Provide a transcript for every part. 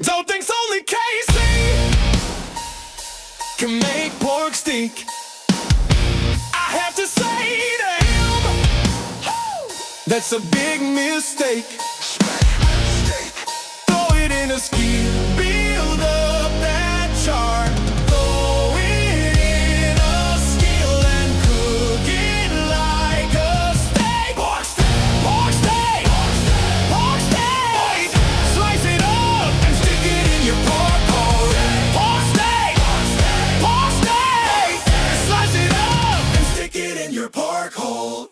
Don't think only Casey can make pork stink. I have to say to him, that's a big mistake. Throw it in a skillet, build up that char. Throw it in a skillet and cook it like a steak. Pork steak, pork steak, pork steak. Slice it up and stick it in your pork hole. Pork steak, pork steak. Slice it up and stick it in your pork hole.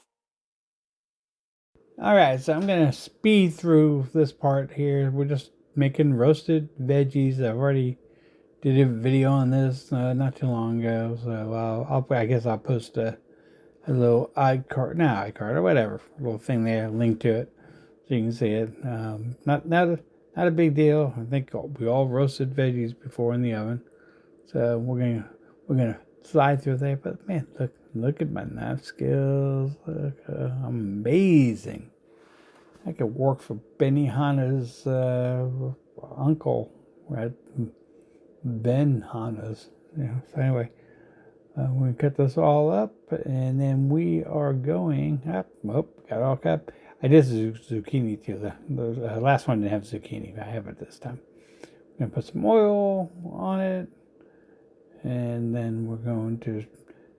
Alright, so I'm going to speed through this part here. We're just making roasted veggies. I've already did a video on this not too long ago. So I guess I'll post a little iCard or whatever. Little thing there, link to it. So you can see it. Not a big deal. I think we all roasted veggies before in the oven. So we're gonna slide through there. But man, look at my knife skills. Look, amazing. I could work for Benny Hanna's uncle, right? Ben Hanna's. Yeah. So anyway, we cut this all up, and then we are going up. Oh, got it all cut. I did zucchini too. The last one didn't have zucchini, but I have it this time. I'm gonna put some oil on it, and then we're going to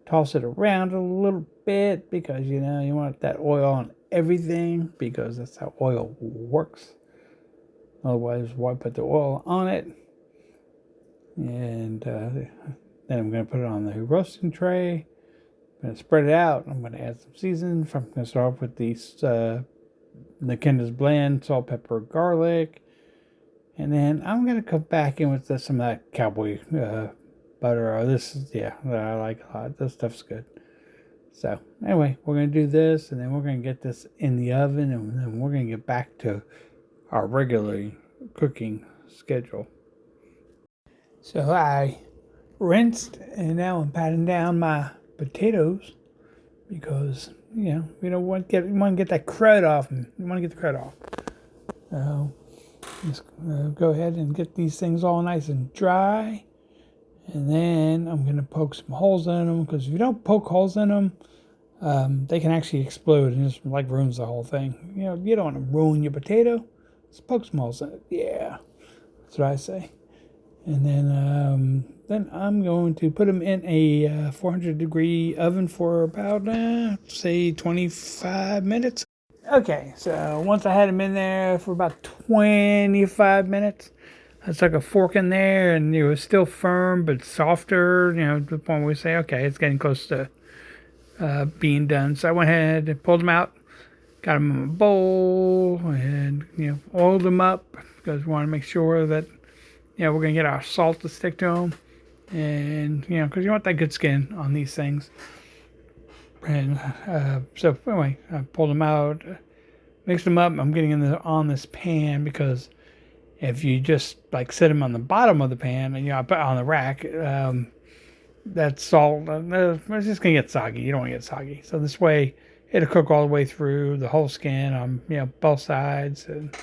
toss it around a little bit because you want that oil on everything because that's how oil works. Otherwise, why put the oil on it? And then I'm going to put it on the roasting tray. I'm going to spread it out. I'm going to add some seasoning. I'm going to start off with these the Kinder's Blend, salt, pepper, garlic. And then I'm going to come back in with some of that cowboy butter. I like a lot. This stuff's good. So anyway, we're going to do this, and then we're going to get this in the oven, and then we're going to get back to our regular cooking schedule. So I rinsed, and now I'm patting down my potatoes because, we don't want to get that crud off. You want to get the crud off. So just go ahead and get these things all nice and dry. And then I'm going to poke some holes in them because if you don't poke holes in them, they can actually explode and just ruins the whole thing. You don't want to ruin your potato. Just poke some holes in it. Yeah, that's what I say. And then I'm going to put them in a 400-degree oven for about, say, 25 minutes. Okay, so once I had them in there for about 25 minutes, I stuck a fork in there, and it was still firm but softer, to the point where we say, okay, it's getting close to being done. So I went ahead and pulled them out, got them in a bowl, and, oiled them up because we want to make sure that, we're going to get our salt to stick to them. And, because you want that good skin on these things. And so anyway, I pulled them out, mixed them up. I'm getting on this pan because if you just set them on the bottom of the pan and put it on the rack, that salt it's just gonna get soggy. You don't want to get soggy. So this way, it'll cook all the way through the whole skin on both sides and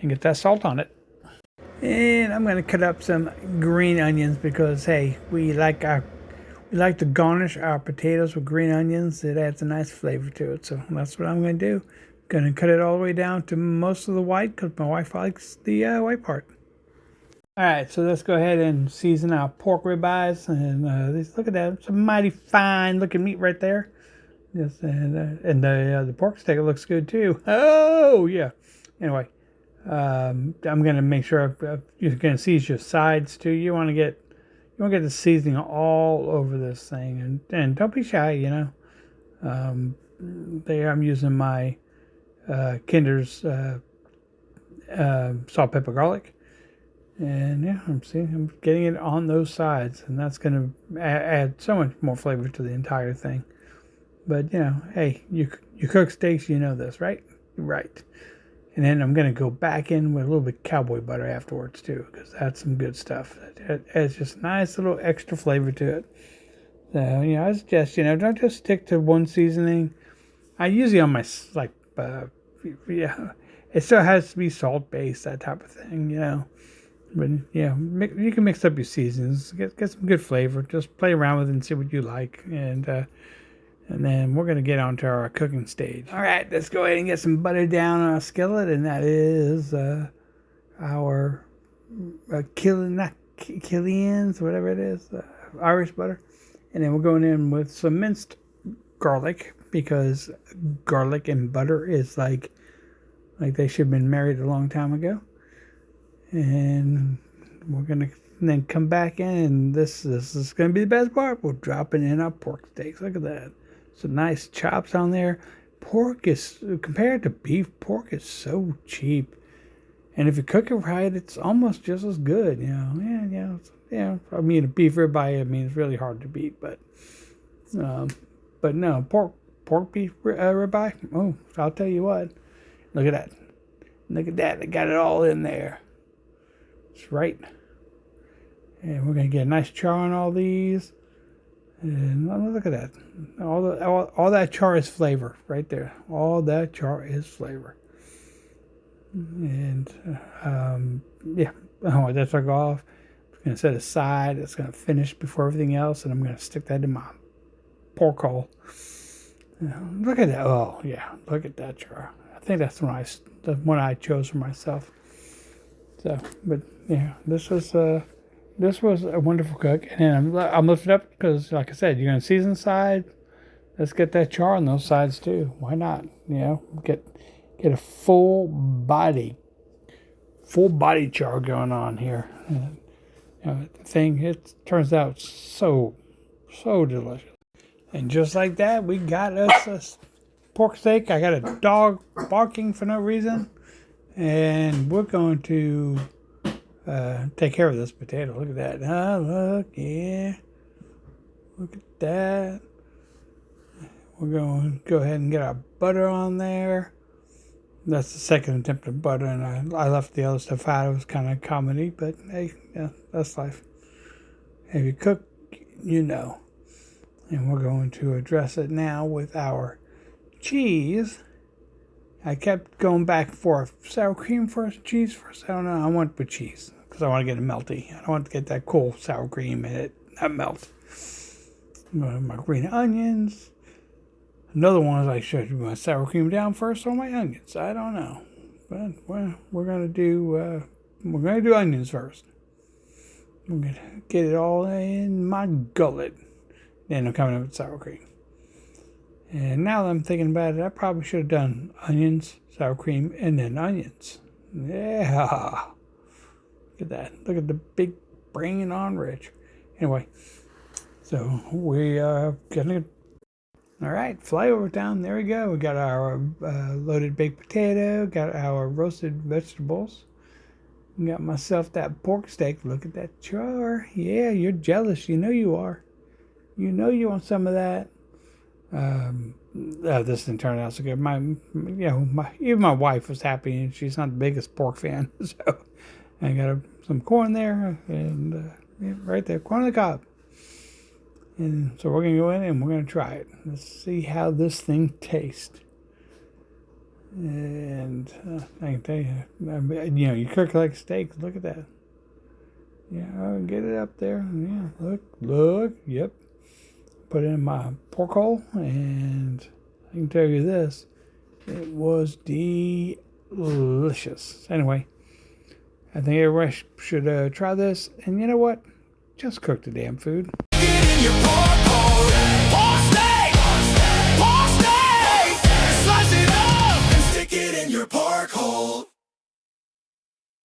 get that salt on it. And I'm gonna cut up some green onions because hey, we like to garnish our potatoes with green onions. It adds a nice flavor to it. So that's what I'm gonna do. Gonna cut it all the way down to most of the white because my wife likes the white part. All right, so let's go ahead and season our pork ribeyes. And look at that, it's a mighty fine looking meat right there. Yes, and the pork steak looks good too. Oh yeah. Anyway, I'm gonna make sure you're gonna season your sides too. You want to get the seasoning all over this thing, and don't be shy. I'm using my Kinder's salt, pepper, garlic, and I'm getting it on those sides, and that's going to add so much more flavor to the entire thing. But hey, you cook steaks, this, right? Right. And then I'm going to go back in with a little bit of cowboy butter afterwards too, because that's some good stuff. It adds just a nice little extra flavor to it. So I suggest don't just stick to one seasoning. I usually on my it still has to be salt based, that type of thing, But yeah, you can mix up your seasons, get some good flavor. Just play around with it and see what you like, and then we're gonna get on to our cooking stage. All right, let's go ahead and get some butter down on our skillet, and that is our Killian's, whatever it is, Irish butter, and then we're going in with some minced garlic, because garlic and butter is like they should have been married a long time ago. And we're gonna then come back in, and this is gonna be the best part. We'll drop it in our pork steaks. Look at that, some nice chops on there. Pork is, compared to beef, pork is so cheap, and if you cook it right, it's almost just as good. Yeah. I mean, a beef ribeye, I mean, it's really hard to beat, but no, pork beef ribeye. Oh, I'll tell you what. Look at that. They got it all in there. That's right. And we're gonna get a nice char on all these. And look at that. All that char is flavor right there. All that char is flavor. And yeah. Oh, that took off. I'm gonna set aside. It's gonna finish before everything else, and I'm gonna stick that in my pork hole. Look at that. Oh yeah, look at that char. I think that's the one I chose for myself. So, but yeah, this was a wonderful cook, and I'm lifting up because, like I said, you're gonna season side. Let's get that char on those sides too. Why not? Get a full body char going on here. The thing, it turns out so delicious. And just like that, we got us a pork steak. I got a dog barking for no reason. And we're going to take care of this potato. Look at that. Look, yeah. Look at that. We're going to go ahead and get our butter on there. That's the second attempt at butter, and I left the other stuff out. It was kind of comedy, but hey, yeah, that's life. If you cook, you know. And we're going to address it now with our cheese. I kept going back and forth. Sour cream first, cheese first. I don't know. I want with cheese because I want to get it melty. I don't want to get that cool sour cream in it, not melt. My green onions. Another one is I should do my sour cream down first or my onions. I don't know, but we're gonna do onions first. I'm gonna get it all in my gullet. Then I'm coming up with sour cream. And now that I'm thinking about it, I probably should have done onions, sour cream, and then onions. Yeah. Look at that. Look at the big brain on Rich. Anyway, so we are gonna. All right, flyover down. There we go. We got our loaded baked potato. Got our roasted vegetables. Got myself that pork steak. Look at that char. Yeah, you're jealous. You know you are. You know you want some of that. This didn't turn out so good. Even my wife was happy, and she's not the biggest pork fan. So I got some corn there, and right there, corn on the cob. And so we're gonna go in and we're gonna try it. Let's see how this thing tastes. And I can tell you, you cook like steak. Look at that. Yeah, I'll get it up there. Yeah, look. Yep. Put it in my pork hole, and I can tell you this, it was delicious. Anyway, I think everybody should try this, and you know what? Just cook the damn food. Get in your